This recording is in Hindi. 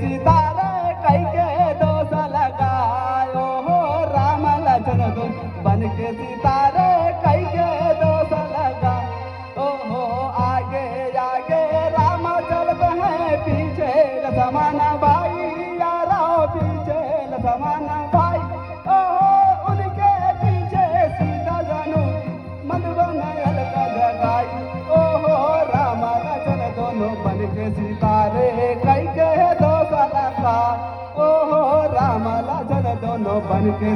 सितारे कई के दोष लगायो हो राम लखन दोनों बन के सितारे कई के दोष लगा ओहो आगे आगे राम चलते हैं पीछे लक्ष्मण भाई यारा पीछे लक्ष्मण भाई ओहो उनके पीछे सीता जानू मधुबन अलका जगाई ओहो राम लखन दोनों बन के सितारे कई के दोष लगा ओहो राम लखन दोनों बन के